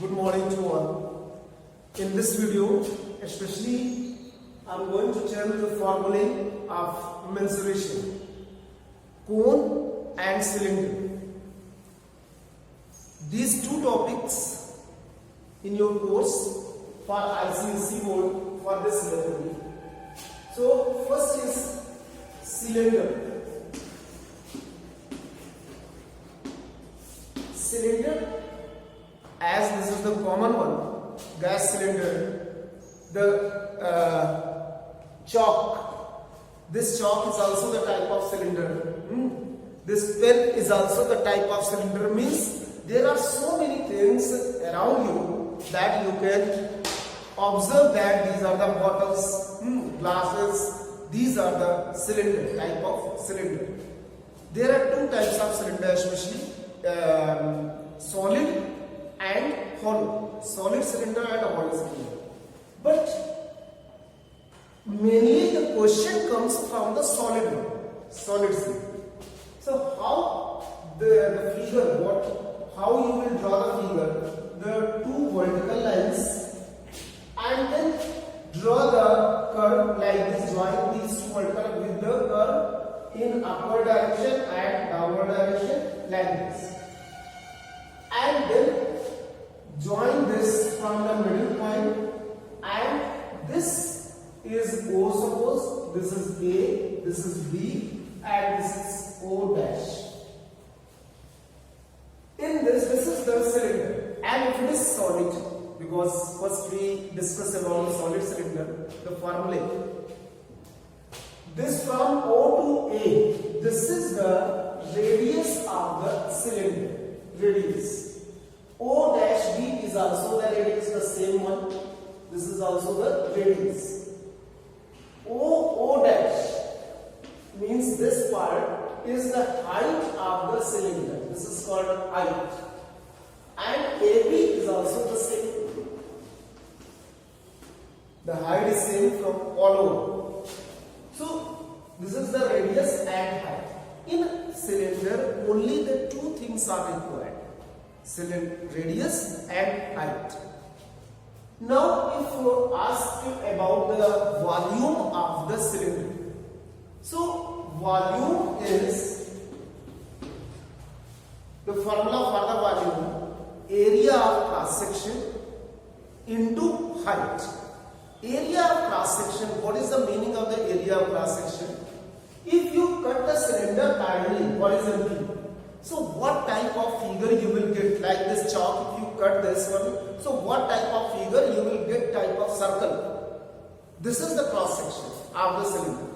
Good morning to all. In this video, especially, I'm going to tell the formulae of mensuration, cone and cylinder. These two topics in your course for ICSE board for this level. So, first is cylinder. Cylinder, as this is the common one, gas cylinder, the chalk. This chalk is also the type of cylinder. This pen is also the type of cylinder. Means there are so many things around you that you can observe that these are the bottles, glasses. These are the cylinder, type of cylinder. There are two types of cylinder, especially solid and hollow. Solid cylinder and hollow cylinder. But mainly the question comes from the solid one, solid cylinder. So how the figure, how you will draw the figure? The two vertical lines, and then draw the curve like this. Join these two vertical with the curve in upward direction and downward direction like this, and then join this from the middle point, and this is O. Suppose this is A, this is B, and this is O dash. In this is the cylinder, and if it is solid, because first we discuss about solid cylinder, the formula. This from O to A, this is the radius of the cylinder. Radius. O dash B is also the radius, the same one. This is also the radius. O dash means this part is the height of the cylinder. This is called height. And AB is also the same. The height is same from all over. So this is the radius and height. In cylinder, only the two things are required: cylinder radius and height. Now, if you ask about the volume of the cylinder, so volume is the formula for the volume: area of cross section into height. Area of cross section. What is the meaning of the area of cross section? If you cut the cylinder parallelly, horizontally, so what type of figure you will get? Like this chalk, if you cut this one, so what type of figure you will get? Type of circle. This is the cross section of the cylinder.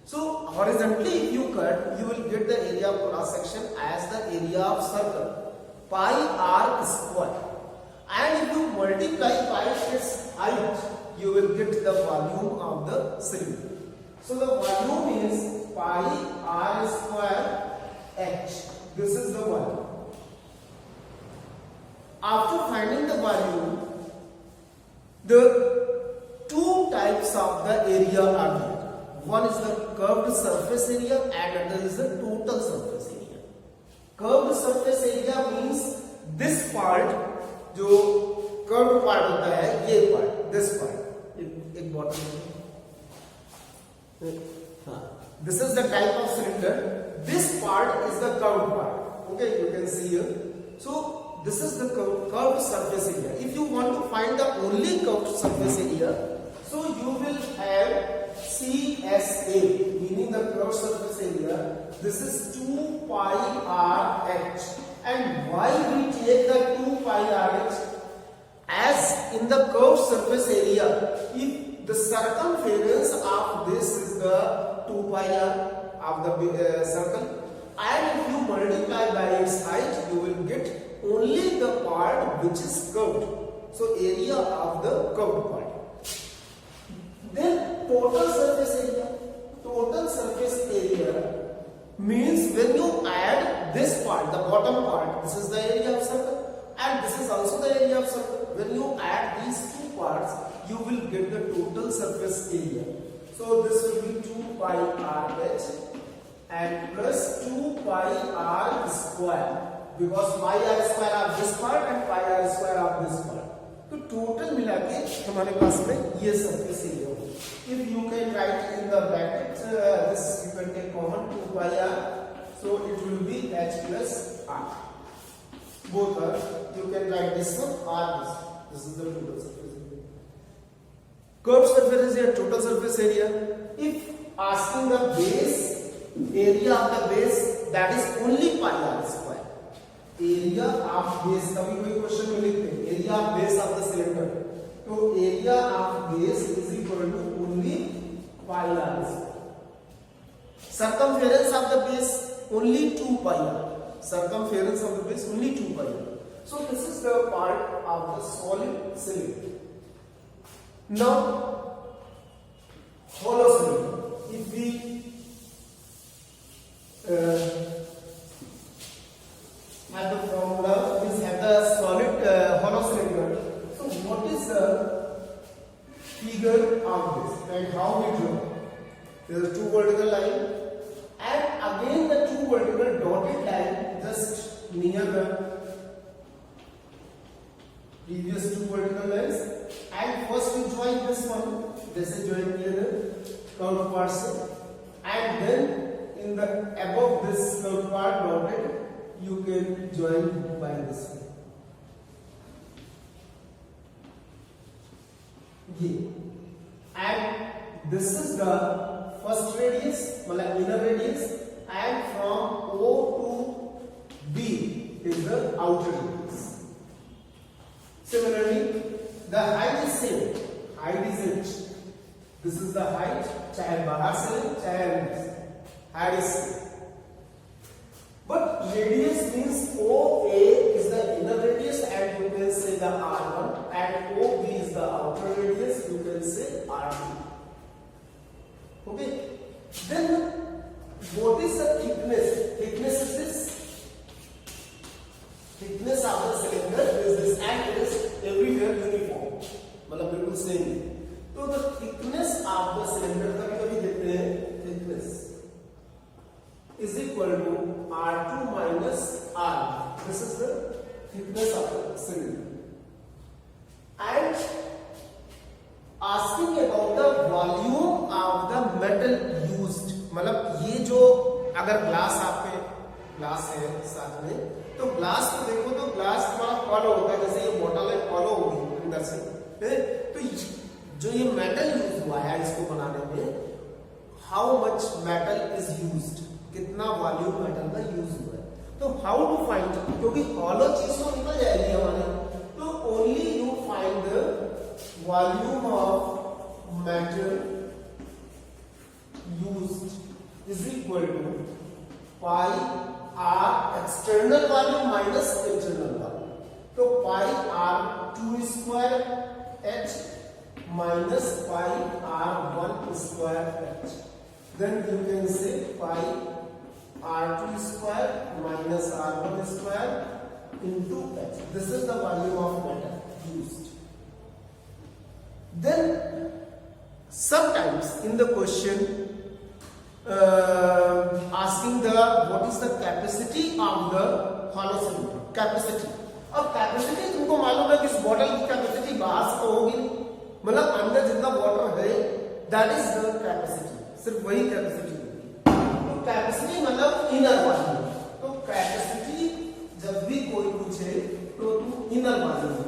So horizontally if you cut, you will get the area of cross section as the area of circle, pi r square. And if you multiply by its height, you will get the volume of the cylinder. So the volume is pi r square h. This is the volume. After finding the volume, the two types of the area are there. One is the curved surface area and another is the total surface area. Curved surface area means this part, जो curved part होता है, ये part, this part. एक bottom. This is the type of cylinder. This part is the curved part. Okay, you can see here. So this is the curved surface area. If you want to find the only curved surface area, so you will have CSA, meaning the curved surface area. This is 2 pi r h. And why we take the 2 pi r h? As in the curved surface area, if the circumference of this is the 2 pi r of the circle, and if you multiply by its height, you will get only the part which is curved. So area of the curved part. Then total surface area. Total surface area means when you add this part, the bottom part, this is the area of circle, and this is also the area of circle. When you add these two parts, you will get the total surface area. So this will be 2 pi r h and plus 2 pi r square because pi r square of this part and pi r square of this part. तो total मिला के हमारे पास में ये surface area होगा। If you can write in the bracket this you can take common 2 pi r, so it will be h plus r. Both are, you can write this one or this. This is the total surface area. Curved surface area, total surface area. If asking the base area of the base, that is only pi r square. Area of base, कभी कोई question में लिखते हैं area of base of the cylinder, तो area of base is equal to only pi r square. Circumference of the base only 2 pi r. Circumference of the base only 2 pi r. So this is the part of the solid cylinder. Now hollow cylinder. If we have the formula, is have the solid hollow cylinder. So what is the figure of this and how we draw? There is 2 vertical line. And again the 2 vertical dotted line just near the previous 2 vertical lines, and first we join this one, this is joined near the curved part, and then in the above this curved part dotted you can join by this one. And this is the first radius, मतलब inner radius, and from O to B is the outer radius. Similarly, the height is same. Height is h. This is the height. चाहे बाहर से ले, चाहे अंदर से, height is same. But radius means OA is the inner radius, and you can say the R1, and OB is the outer radius. You can say R2. Okay, then what is the thickness? Thickness is this. Thickness of the cylinder is this, and it is everywhere uniform. मतलब बिल्कुल same है. तो the thickness of the cylinder कभी-कभी देखते हैं thickness is equal to R2 minus R. This is the thickness of the cylinder. And asking about the volume of the metal used, मतलब ये जो अगर ग्लास आपके ग्लास है साथ में, तो ग्लास को देखो तो ग्लास तुम्हारा फॉलो होता है, जैसे ये बोतल है फॉलो होगी अंदर से, तो जो ये मेटल यूज हुआ है इसको बनाने में, how much metal is used, कितना वॉल्यूम मेटल का यूज हुआ है. तो हाउ टू फाइंड, क्योंकि हॉलो चीज तो निकल जाएगी हमारे, तो only you find the volume of metal used is equal to pi r external volume minus internal volume. So pi r2 square h minus pi r1 square h. Then you can say pi r2 square minus r1 square into h. This is the volume of metal used. Then sometimes in the question asking the what is the capacity of the hollow cylinder, capacity. अब capacity तुमको मालूम है कि इस bottle की capacity बाहर से तो होगी नहीं, मतलब अंदर जितना वाटर है दैट इज द कैपेसिटी, सिर्फ वही कैपेसिटी होगी. तो कैपेसिटी मतलब इनर वॉल्यूम. तो कैपेसिटी जब भी कोई पूछे तो तुम inner volume.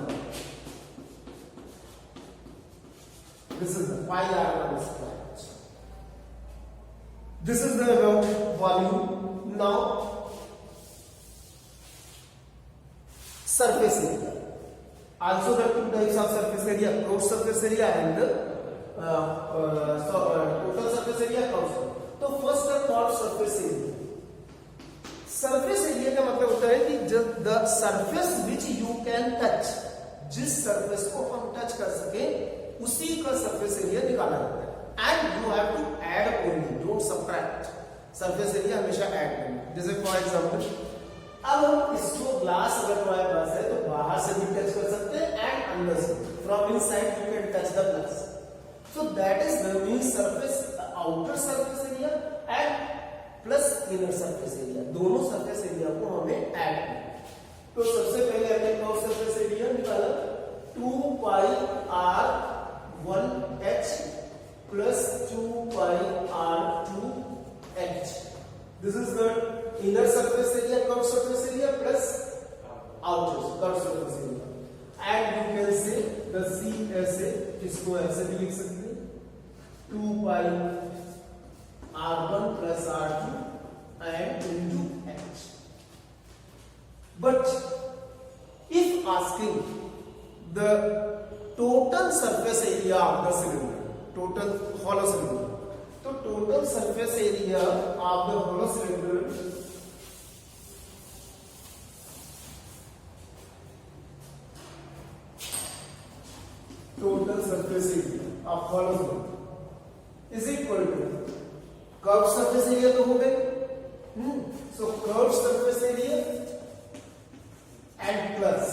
This is the pi r1 square. This is the volume. Now surface area. Also there are two types of surface area: closed surface area and total surface area. तो first the curved surface area. Surface area का मतलब होता है कि the surface which you can touch, जिस surface को हम touch कर सके उसी का सरफेस एरिया निकाला जाता है. And you have to add only, don't subtract. Surface area हमेशा ऐड करना. जैसे फॉर एग्जांपल अब हम इसको ग्लास अगर तुम्हारे पास है तो बाहर से भी टच कर सकते हैं एंड अंदर से, from inside you can touch the glass. So that is the mean surface, outer surface area and plus inner surface area, दोनों सरफेस एरिया को हमें ऐड करना है. But if asking the total surface area of the cylinder, total hollow cylinder, so total surface area of the hollow cylinder of hollow cylinder is equal to curved surface area तो हो गए, so curved surface area and plus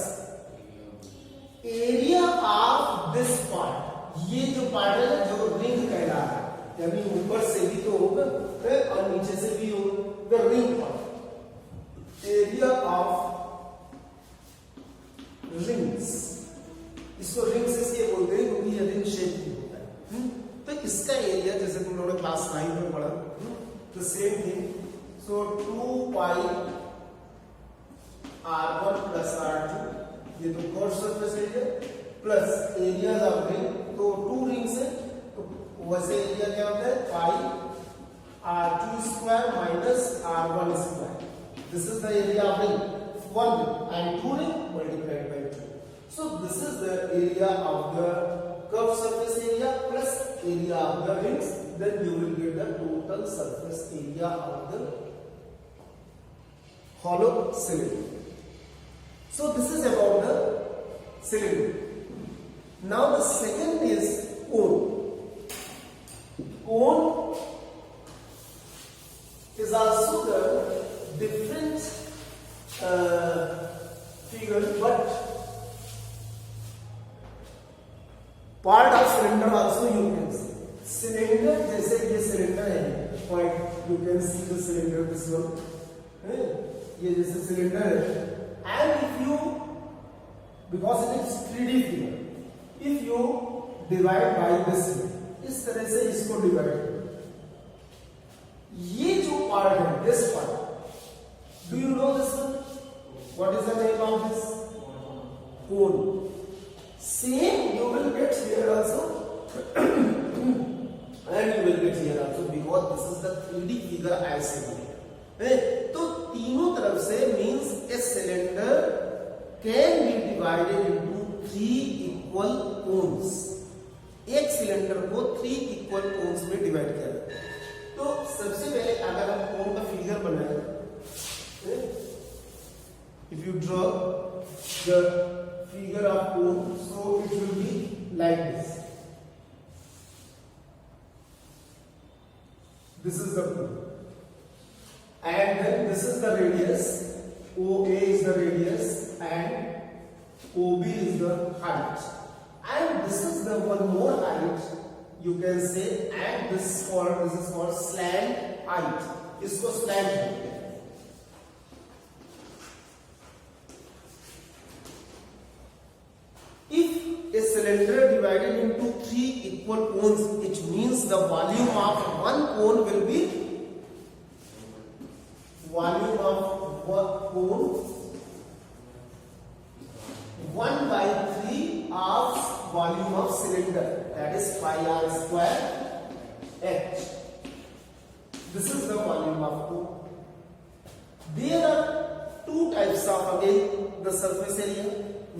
area of this part, ये जो part है जो ring कहला है, यानी ऊपर से भी तो होगा और नीचे से भी होगा, the ring part, area of rings, इसको रिंग्स इसलिए बोलते हैं क्योंकि ये रिंग शेप की होता है। तो इसका एरिया जैसे तुम लोगों ने क्लास 9 में पढ़ा, तो सेम थिंग, सो 2 पाई r1 प्लस r2, ये तो curve surface area plus area of ring, तो 2 रिंग्स है तो वैसे एरिया क्या होता है पाई r2 square minus r1 square, this is the area of ring, 1 and 2 ring multiplied by 2. So this is the area of the curved surface area plus area of the rings, then you will get the total surface area of the hollow cylinder. So this is about the cylinder. Now the second is cone. Cone is also the different figure, but part of cylinder also you can see. Cylinder जैसे ये cylinder है, point you can see the cylinder, this one, ये जैसे cylinder है, and if you, because it is 3D figure, if you divide by this way, इस तरह से इसको divide करो, ये जो part है, this part, do you know this one? What is the name of this? Cone. Same you will get here also and you will get here also, because this is the 3D figure I said. तो तीनों तरफ से means a cylinder can be divided into 3 equal cones. एक cylinder को 3 equal cones में divide किया जाता है। तो सबसे पहले अगर हम कोन का फिगर बनाए, if you draw the figure of cone, so it will be like this. This is the cone, and then this is the radius. OA is the radius, and OB is the height, and this is the one more height you can say, and this is called slant height. इसको slant height. If a cylinder divided into 3 equal cones, it means the volume of one cone will be volume of one cone 1/3 of volume of cylinder, that is pi r square h. This is the volume of cone. There are two types of again the surface area.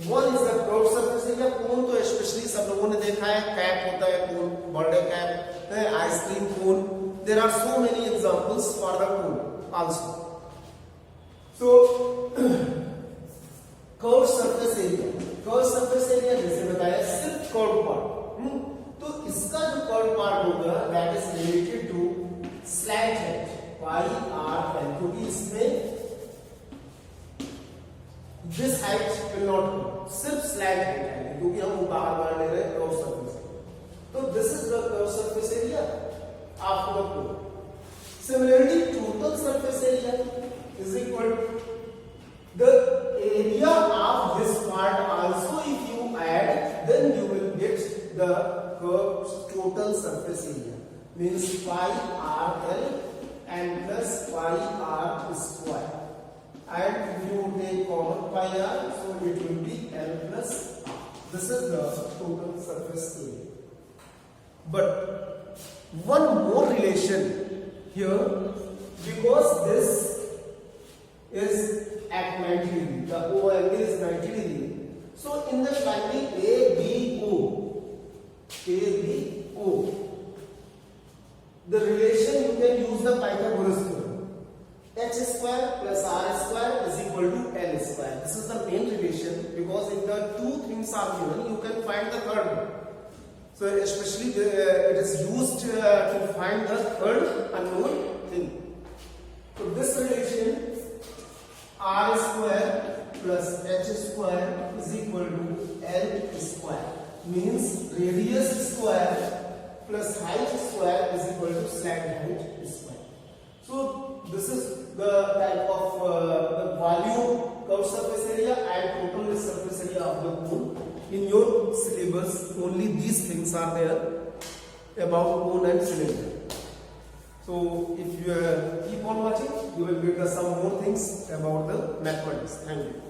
One is the curved surface area. कोन तो specially सब लोगों ने देखा है, cap होता है cone, birthday cap, ice cream cone. There are so many examples for the cone also. So curved surface area जैसे बताया सिर्फ कर्व पार्ट, तो इसका जो कर्व पार्ट होगा that is related to slant height pi r n, क्योंकि इसमें this height will not come, सिर्फ slant height है क्योंकि हम बाहर ले रहे हैं curved surface. तो this is the curved surface area of the cone. Similarly, total surface area is equal to the area of this part also. If you add, then you will get the curved total surface area, means pi r l and plus pi r square. And if you take common pi r, so it will be l plus r. This is the total surface area. But one more relation here, because this is at 90 degrees. square. This is the main relation, because if the two things are given, you can find the third one. So especially it is used to find the third unknown thing. So this relation r square plus h square is equal to l square, means radius square plus height square is equal to slant height square. So this is the type of the volume, curved surface area and total surface area of the cone. In your syllabus only these things are there about cone and cylinder. So if you keep on watching, you will get some more things about the mathematics. Thank you.